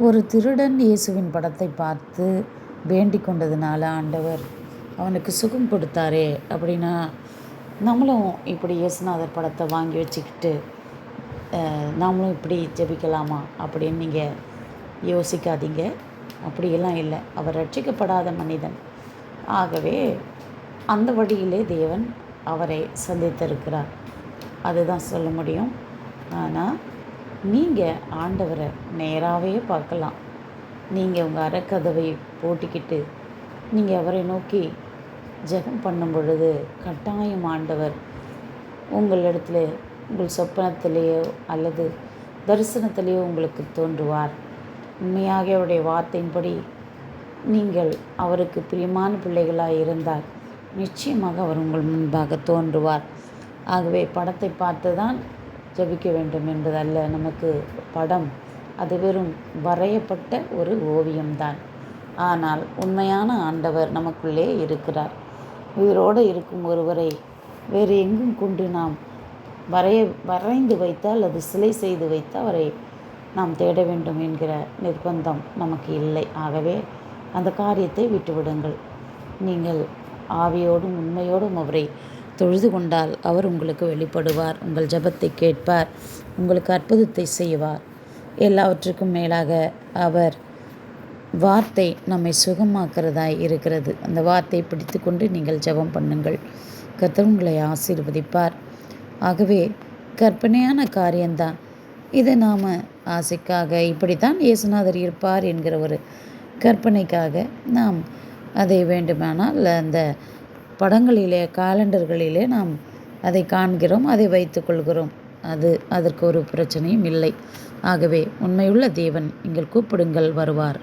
ஒரு திருடன் இயேசுவின் படத்தை பார்த்து வேண்டிக் கொண்டதுனால ஆண்டவர் அவனுக்கு சுகம் கொடுத்தாரே அப்படின்னா, நம்மளும் இப்படி இயேசுநாதர் படத்தை வாங்கி வச்சுக்கிட்டு நாமளும் இப்படி ஜெபிக்கலாமா அப்படின்னு நீங்கள் யோசிக்காதீங்க. அப்படியெல்லாம் இல்லை. அவர் ரட்சிக்கப்படாத மனிதன். ஆகவே அந்த வழியிலே தேவன் அவரை சந்தித்திருக்கிறார். அதுதான் சொல்ல முடியும். ஆனால் நீங்கள் ஆண்டவரை நேராகவே பார்க்கலாம். நீங்கள் உங்கள் அறக்கதவை போட்டிக்கிட்டு நீங்கள் அவரை நோக்கி ஜெபம் பண்ணும் பொழுது கட்டாயம் ஆண்டவர் உங்களிடத்துல உங்கள் சொப்பனத்திலேயோ அல்லது தரிசனத்திலேயோ உங்களுக்கு தோன்றுவார். உண்மையாக அவருடைய வார்த்தையின்படி நீங்கள் அவருக்கு பிரியமான பிள்ளைகளாக இருந்தால் நிச்சயமாக அவர் உங்கள் முன்பாக தோன்றுவார். ஆகவே படத்தை பார்த்து தான் ஜெபிக்க வேண்டும் என்பதல்ல. நமக்கு படம் அது வெறும் வரையப்பட்ட ஒரு ஓவியம்தான். ஆனால் உண்மையான ஆண்டவர் நமக்குள்ளே இருக்கிறார். உயிரோடு இருக்கும் ஒருவரை வேறு எங்கும் கொண்டு நாம் வரைந்து வைத்தால் அது சிலை செய்து வைத்து அவரை நாம் தேட வேண்டும் என்கிற நிர்பந்தம் நமக்கு இல்லை. ஆகவே அந்த காரியத்தை விட்டுவிடுங்கள். நீங்கள் ஆவியோடும் உண்மையோடும் அவரை தொழுது கொண்டால் அவர் உங்களுக்கு வெளிப்படுவார், உங்கள் ஜெபத்தை கேட்பார், உங்களுக்கு அற்புதத்தை செய்வார். எல்லாவற்றுக்கும் மேலாக அவர் வார்த்தை நம்மை சுகமாக்குறதாய் இருக்கிறது. அந்த வார்த்தையை பிடித்து கொண்டு நீங்கள் ஜெபம் பண்ணுங்கள். கர்த்தர் உங்களை ஆசீர்வதிப்பார். ஆகவே கற்பனையான காரியம்தான் இது. நாம் ஆசைக்காக இப்படித்தான் இயேசுநாதர் இருப்பார் என்கிற ஒரு கற்பனைக்காக நாம் அதை வேண்டுமானால் அந்த படங்களிலே காலண்டர்களிலே நாம் அதை காண்கிறோம், அதை வைத்துக்கொள்கிறோம். அதற்கு ஒரு பிரச்சனையும் இல்லை. ஆகவே உண்மையுள்ள தேவன் நீங்கள் கூப்பிடுங்கள் வருவார்.